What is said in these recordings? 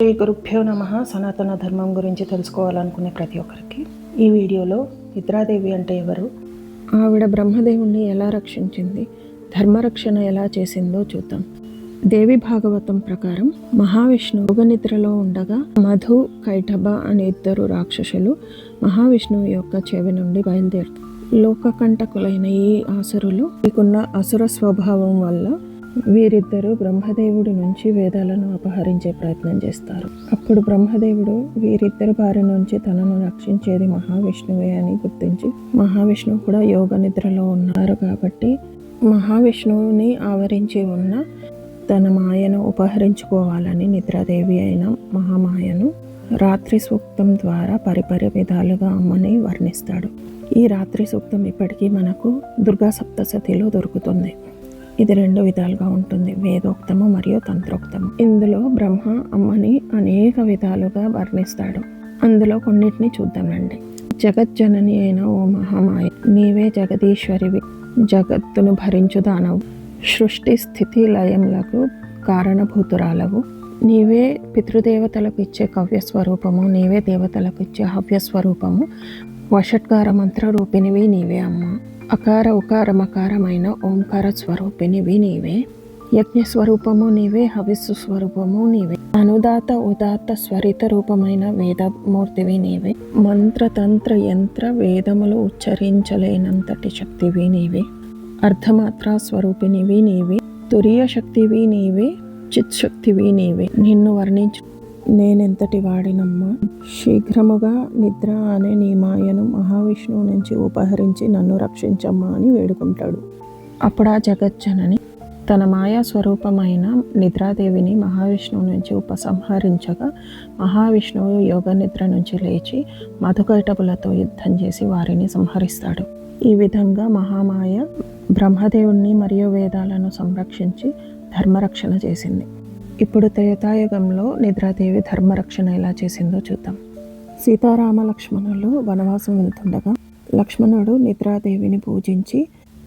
శ్రీ గురుభ్యో నమః. సనాతన ధర్మం గురించి తెలుసుకోవాలనుకునే ప్రతి ఒక్కరికి ఈ వీడియోలో నిద్రాదేవి అంటే ఎవరు, ఆవిడ బ్రహ్మదేవుణ్ణి ఎలా రక్షించింది, ధర్మరక్షణ ఎలా చేసిందో చూద్దాం. దేవి భాగవతం ప్రకారం మహావిష్ణువు యోగనిద్రలో ఉండగా మధు, కైటభ అనే ఇద్దరు రాక్షసులు మహావిష్ణువు యొక్క చెవి నుండి బయలుదేరుతారు. లోకకంటకులైన ఈ ఆసురులు మీకున్న అసుర స్వభావం వల్ల వీరిద్దరూ బ్రహ్మదేవుడి నుంచి వేదాలను అపహరించే ప్రయత్నం చేస్తారు. అప్పుడు బ్రహ్మదేవుడు వీరిద్దరి బారి నుంచి తనను రక్షించేది మహావిష్ణువే అని గుర్తించి, మహావిష్ణువు కూడా యోగ నిద్రలో ఉన్నారు కాబట్టి మహావిష్ణువుని ఆవరించి ఉన్న తన మాయను ఉపహరించుకోవాలని నిద్రాదేవి అయిన మహామాయను రాత్రి సూక్తం ద్వారా పరిపరి విధాలుగా అమ్మని వర్ణిస్తాడు. ఈ రాత్రి సూక్తం ఇప్పటికీ మనకు దుర్గా సప్తశతిలో దొరుకుతుంది. ఇది రెండు విధాలుగా ఉంటుంది, వేదోక్తము మరియు తంత్రోక్తము. ఇందులో బ్రహ్మ అమ్మని అనేక విధాలుగా వర్ణిస్తాడు. అందులో కొన్నిటిని చూద్దామండి. జగజ్జనని అయిన ఓ మహామాయ, నీవే జగదీశ్వరివి, జగత్తును భరించు దానవు, సృష్టి స్థితి లయములకు కారణభూతురాలవు, నీవే పితృదేవతలకు ఇచ్చే కవ్యస్వరూపము, నీవే దేవతలకు ఇచ్చే హవ్యస్వరూపము, వషట్కార మంత్ర రూపిణివి నీవే అమ్మ, అకార ఉకార మకారమైన ఓంకార స్వరూపిణివి నీవే, యజ్ఞస్వరూపము నీవే, హవిస్సు స్వరూపము నీవే, అనుదాత ఉదాత స్వరిత రూపమైన వేదమూర్తివి నీవే, మంత్రతంత్ర యంత్ర వేదములు ఉచ్చరించలేనంతటి శక్తివి నీవే, అర్ధమాత్ర స్వరూపిణివి నీవే, తురియ శక్తివి నీవే, చిత్శక్తివి నీవే. నిన్ను వర్ణించు నేనెంతటి వాడినమ్మా, శీఘ్రముగా నిద్ర అనే నీ మాయను మహావిష్ణువు నుంచి ఉపహరించి నన్ను రక్షించమ్మా అని వేడుకుంటాడు. అప్పుడు ఆ జగజ్జనని తన మాయా స్వరూపమైన నిద్రాదేవిని మహావిష్ణువు నుంచి ఉపసంహరించగా మహావిష్ణువు యోగ నిద్ర నుంచి లేచి మధుకైటభులతో యుద్ధం చేసి వారిని సంహరిస్తాడు. ఈ విధంగా మహామాయ బ్రహ్మదేవుణ్ణి మరియు వేదాలను సంరక్షించి ధర్మరక్షణ చేసింది. ఇప్పుడు త్రేతాయుగంలో నిద్రాదేవి ధర్మరక్షణ ఎలా చేసిందో చూద్దాం. సీతారామ లక్ష్మణులు వనవాసం వెళ్తుండగా లక్ష్మణుడు నిద్రాదేవిని పూజించి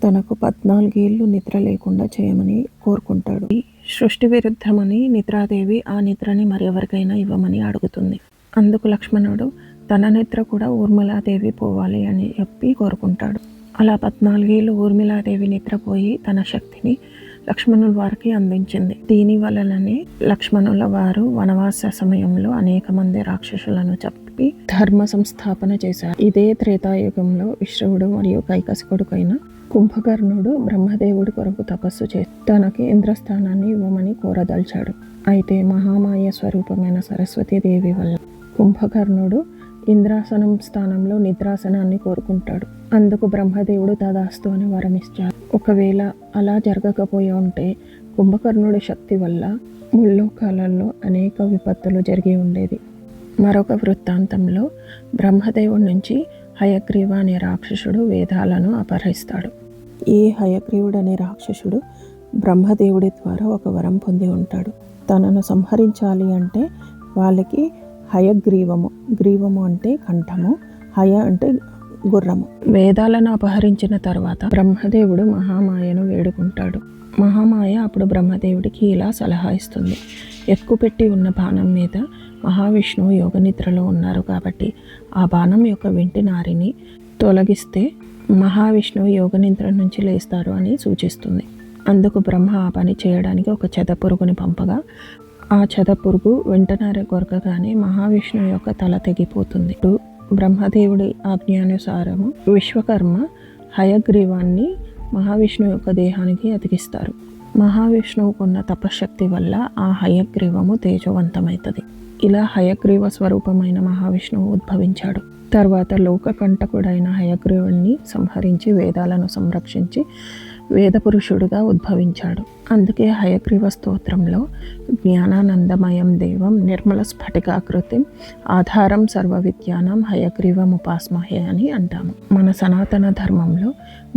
తనకు 14 ఏళ్ళు నిద్ర లేకుండా చేయమని కోరుకుంటాడు. సృష్టి విరుద్ధమని నిద్రాదేవి ఆ నిద్రని మరెవరికైనా ఇవ్వమని అడుగుతుంది. అందుకు లక్ష్మణుడు తన నిద్ర కూడా ఊర్మిళాదేవి పోవాలి అని చెప్పి కోరుకుంటాడు. అలా 14 ఏళ్ళు ఊర్మిళాదేవి నిద్రపోయి తన శక్తిని లక్ష్మణుల వారికి అందించింది. దీని వలననే లక్ష్మణుల వారు వనవాస సమయంలో అనేక మంది రాక్షసులను చంపి ధర్మ సంస్థాపన చేశారు. ఇదే త్రేతాయుగంలో విశ్రవుడు మరియు కైకసి కొడుకైన కుంభకర్ణుడు బ్రహ్మదేవుడి కొరకు తపస్సు చేసి తనకి ఇంద్రస్థానాన్ని ఇవ్వమని కోరదలిచాడు. అయితే మహామాయ స్వరూపమైన సరస్వతీదేవి వల్ల కుంభకర్ణుడు ఇంద్రాసనం స్థానంలో నిద్రాసనాన్ని కోరుకుంటాడు. అందుకు బ్రహ్మదేవుడు తదాస్తు అని వరమిచ్చాడు. ఒకవేళ అలా జరగకపోయి ఉంటే కుంభకర్ణుడి శక్తి వల్ల ముల్లోకాలలో అనేక విపత్తులు జరిగి ఉండేది. మరొక వృత్తాంతంలో బ్రహ్మదేవుడి నుంచి హయగ్రీవ అనే రాక్షసుడు వేదాలను అపహరిస్తాడు. ఈ హయగ్రీవుడు అనే రాక్షసుడు బ్రహ్మదేవుడి ద్వారా ఒక వరం పొంది ఉంటాడు. తనను సంహరించాలి అంటే వాళ్ళకి హయగ్రీవము, గ్రీవము అంటే కంఠము, హయ అంటే గుర్రము. వేదాలను అపహరించిన తర్వాత బ్రహ్మదేవుడు మహామాయను వేడుకుంటాడు. మహామాయ అప్పుడు బ్రహ్మదేవుడికి ఇలా సలహా ఇస్తుంది. ఎక్కుపెట్టి ఉన్న బాణం మీద మహావిష్ణువు యోగ నిద్రలో ఉన్నారు కాబట్టి ఆ బాణం యొక్క వెంటి నారిని తొలగిస్తే మహావిష్ణువు యోగ నిద్ర నుంచి లేస్తారు అని సూచిస్తుంది. అందుకు బ్రహ్మ ఆ పని చేయడానికి ఒక చెదపురుగుని పంపగా ఆ చెదపురుగు వెంటనారి కొరకగానే మహావిష్ణువు యొక్క తల తెగిపోతుంది. బ్రహ్మదేవుడి ఆజ్ఞానుసారము విశ్వకర్మ హయగ్రీవాన్ని మహావిష్ణువు యొక్క దేహానికి అతికిస్తారు. మహావిష్ణువుకున్న తపశక్తి వల్ల ఆ హయగ్రీవము తేజవంతమవుతుంది. ఇలా హయగ్రీవ స్వరూపమైన మహావిష్ణువు ఉద్భవించాడు. తర్వాత లోకకంటకుడైన హయగ్రీవుణ్ణి సంహరించి వేదాలను సంరక్షించి వేదపురుషుడుగా ఉద్భవించాడు. అందుకే హయగ్రీవ స్తోత్రంలో జ్ఞానానందమయం దేవం నిర్మల స్ఫటికాకృతిం ఆధారం సర్వ విద్యానం హయగ్రీవముపాస్మహే అని అంటాము. మన సనాతన ధర్మంలో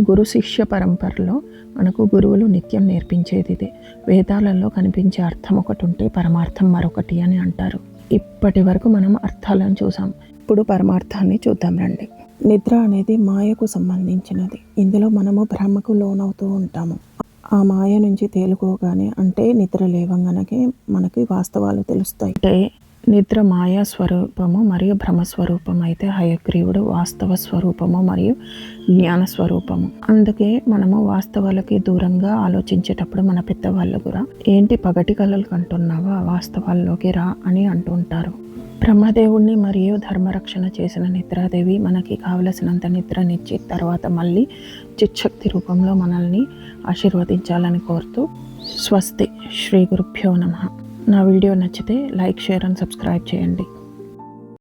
గురు శిష్య పరంపరలో మనకు గురువులు నిత్యం నేర్పించేది ఇదే. వేదాలలో కనిపించే అర్థం ఒకటి ఉంటే పరమార్థం మరొకటి అని అంటారు. ఇప్పటి వరకు మనం అర్థాలను చూసాం. ఇప్పుడు పరమార్థాన్ని చూద్దాం రండి. నిద్ర అనేది మాయకు సంబంధించినది. ఇందులో మనము భ్రమకు లోనవుతూ ఉంటాము. ఆ మాయ నుంచి తేలుకోగానే అంటే నిద్ర లేవంగానే మనకి వాస్తవాలు తెలుస్తాయి. అంటే నిద్ర మాయా స్వరూపము మరియు భ్రమస్వరూపం అయితే హయగ్రీవుడు వాస్తవ స్వరూపము మరియు జ్ఞాన స్వరూపము. అందుకే మనము వాస్తవాలకి దూరంగా ఆలోచించేటప్పుడు మన పెద్దవాళ్ళు కూడా ఏంటి పగటి కళలు కంటున్నావా, వాస్తవాల్లోకి రా అని అంటుంటారు. బ్రహ్మదేవుణ్ణి మరియు ధర్మరక్షణ చేసిన నిద్రాదేవి మనకి కావలసినంత నిద్రనిచ్చి తర్వాత మళ్ళీ చిచ్చక్తి రూపంలో మనల్ని ఆశీర్వదించాలని కోరుతూ స్వస్తి. శ్రీ గురుభ్యో నమః. నా వీడియో నచ్చితే లైక్, షేర్ అండ్ సబ్స్క్రైబ్ చేయండి.